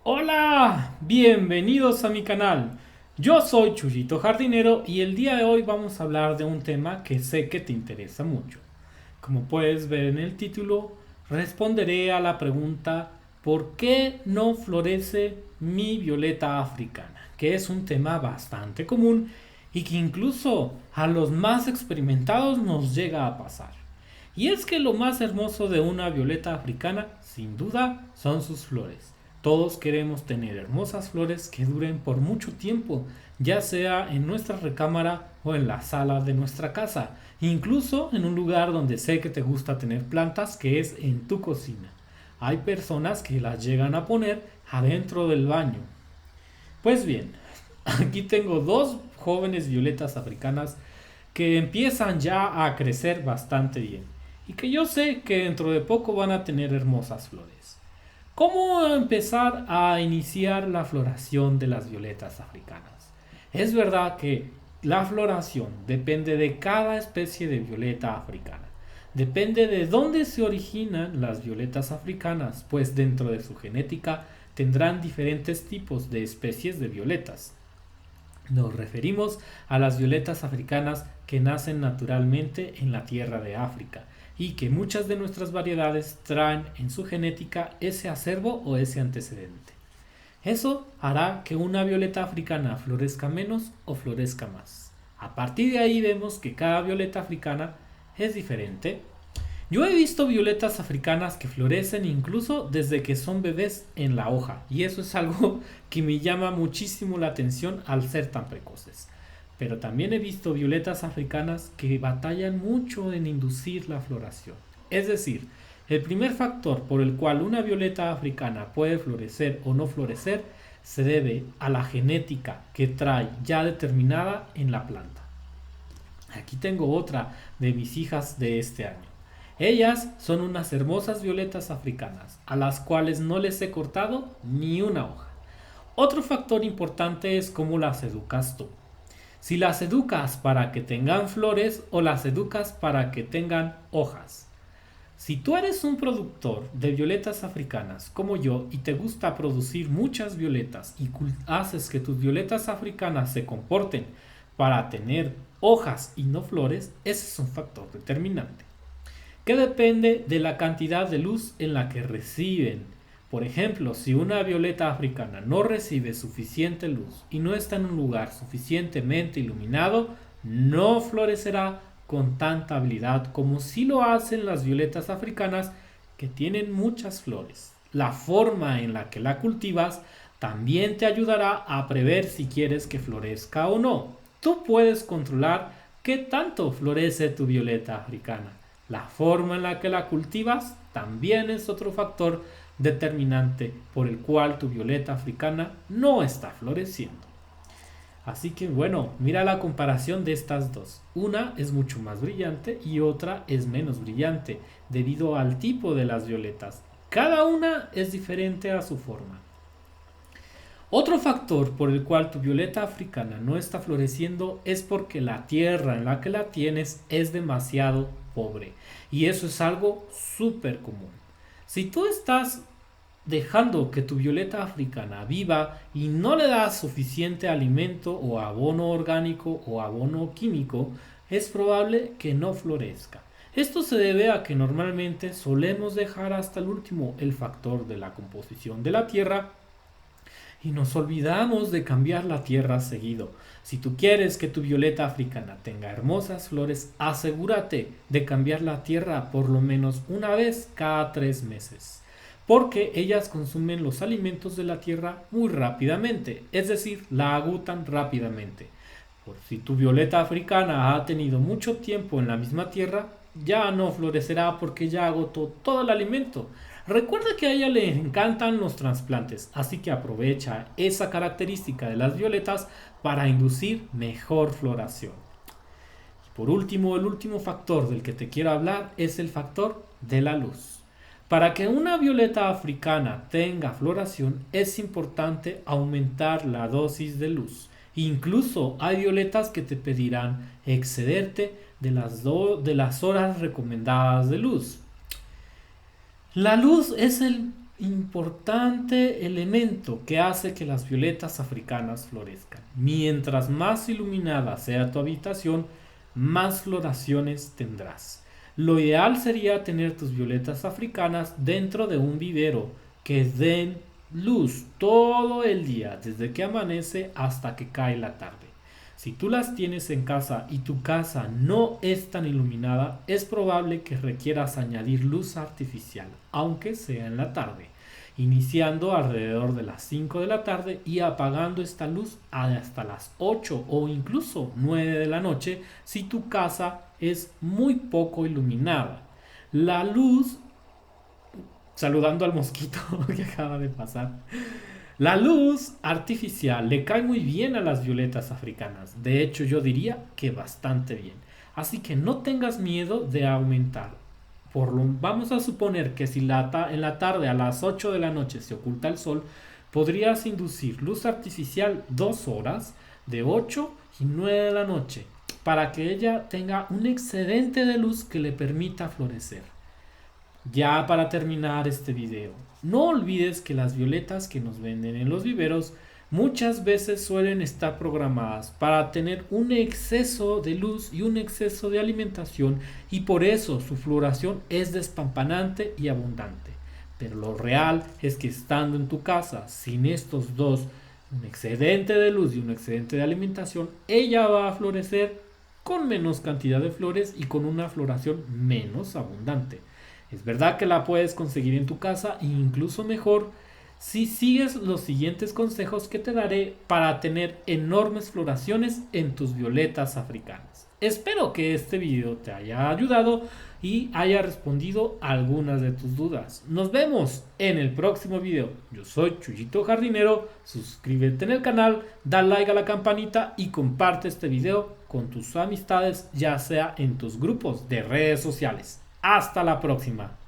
Hola, bienvenidos a mi canal. Yo soy Chuyito Jardinero y el día de hoy vamos a hablar de un tema que sé que te interesa mucho. Como puedes ver en el título, responderé a la pregunta ¿por qué no florece mi violeta africana? Que es un tema bastante común y que incluso a los más experimentados nos llega a pasar. Y es que lo más hermoso de una violeta africana, sin duda, son sus flores. Todos queremos tener hermosas flores que duren por mucho tiempo, ya sea en nuestra recámara o en la sala de nuestra casa, incluso en un lugar donde sé que te gusta tener plantas, que es en tu cocina. Hay personas que las llegan a poner adentro del baño. Pues bien, aquí tengo dos jóvenes violetas africanas que empiezan ya a crecer bastante bien y que yo sé que dentro de poco van a tener hermosas flores. ¿Cómo empezar a iniciar la floración de las violetas africanas? Es verdad que la floración depende de cada especie de violeta africana. Depende de dónde se originan las violetas africanas, pues dentro de su genética tendrán diferentes tipos de especies de violetas. Nos referimos a las violetas africanas que nacen naturalmente en la tierra de África y que muchas de nuestras variedades traen en su genética ese acervo o ese antecedente. Eso hará que una violeta africana florezca menos o florezca más. A partir de ahí vemos que cada violeta africana es diferente. Yo he visto violetas africanas que florecen incluso desde que son bebés en la hoja, y eso es algo que me llama muchísimo la atención al ser tan precoces. Pero también he visto violetas africanas que batallan mucho en inducir la floración. Es decir, el primer factor por el cual una violeta africana puede florecer o no florecer se debe a la genética que trae ya determinada en la planta. Aquí tengo otra de mis hijas de este año. Ellas son unas hermosas violetas africanas, a las cuales no les he cortado ni una hoja. Otro factor importante es cómo las educas tú. Si las educas para que tengan flores o las educas para que tengan hojas. Si tú eres un productor de violetas africanas como yo y te gusta producir muchas violetas y haces que tus violetas africanas se comporten para tener hojas y no flores, ese es un factor determinante que depende de la cantidad de luz en la que reciben. Por ejemplo, si una violeta africana no recibe suficiente luz y no está en un lugar suficientemente iluminado, no florecerá con tanta habilidad como si lo hacen las violetas africanas que tienen muchas flores. La forma en la que la cultivas también te ayudará a prever si quieres que florezca o no. Tú puedes controlar qué tanto florece tu violeta africana. La forma en la que la cultivas también es otro factor determinante por el cual tu violeta africana no está floreciendo. Así que bueno, mira la comparación de estas dos. Una es mucho más brillante y otra es menos brillante debido al tipo de las violetas. Cada una es diferente a su forma. Otro factor por el cual tu violeta africana no está floreciendo es porque la tierra en la que la tienes es demasiado pobre. Y eso es algo súper común. Si tú estás dejando que tu violeta africana viva y no le das suficiente alimento o abono orgánico o abono químico, es probable que no florezca. Esto se debe a que normalmente solemos dejar hasta el último el factor de la composición de la tierra y nos olvidamos de cambiar la tierra seguido. Si tú quieres que tu violeta africana tenga hermosas flores, asegúrate de cambiar la tierra por lo menos una vez cada 3 meses. Porque ellas consumen los alimentos de la tierra muy rápidamente, es decir, la agotan rápidamente. Por si tu violeta africana ha tenido mucho tiempo en la misma tierra, ya no florecerá porque ya agotó todo el alimento. Recuerda que a ella le encantan los trasplantes, así que aprovecha esa característica de las violetas para inducir mejor floración. Y por último, el último factor del que te quiero hablar es el factor de la luz. Para que una violeta africana tenga floración es importante aumentar la dosis de luz. Incluso hay violetas que te pedirán excederte de las horas recomendadas de luz. La luz es el Importante elemento que hace que las violetas africanas florezcan. Mientras más iluminada sea tu habitación, más floraciones tendrás. Lo ideal sería tener tus violetas africanas dentro de un vivero que den luz todo el día, desde que amanece hasta que cae la tarde. Si tú las tienes en casa y tu casa no es tan iluminada, es probable que requieras añadir luz artificial, aunque sea en la tarde, iniciando alrededor de las 5 de la tarde y apagando esta luz hasta las 8 o incluso 9 de la noche si tu casa es muy poco iluminada. La luz, saludando al mosquito que acaba de pasar, la luz artificial le cae muy bien a las violetas africanas. De hecho, yo diría que bastante bien. Así que no tengas miedo de aumentar. Vamos a suponer que si en la tarde a las 8 de la noche se oculta el sol, podrías inducir luz artificial 2 horas de 8 y 9 de la noche para que ella tenga un excedente de luz que le permita florecer. Ya para terminar este video, no olvides que las violetas que nos venden en los viveros muchas veces suelen estar programadas para tener un exceso de luz y un exceso de alimentación, y por eso su floración es despampanante y abundante. Pero lo real es que estando en tu casa sin estos dos, un excedente de luz y un excedente de alimentación, ella va a florecer con menos cantidad de flores y con una floración menos abundante. Es verdad que la puedes conseguir en tu casa e incluso mejor si sigues los siguientes consejos que te daré para tener enormes floraciones en tus violetas africanas. Espero que este video te haya ayudado y haya respondido a algunas de tus dudas. Nos vemos en el próximo video. Yo soy Chuyito Jardinero. Suscríbete en el canal, da like a la campanita y comparte este video con tus amistades, ya sea en tus grupos de redes sociales. Hasta la próxima.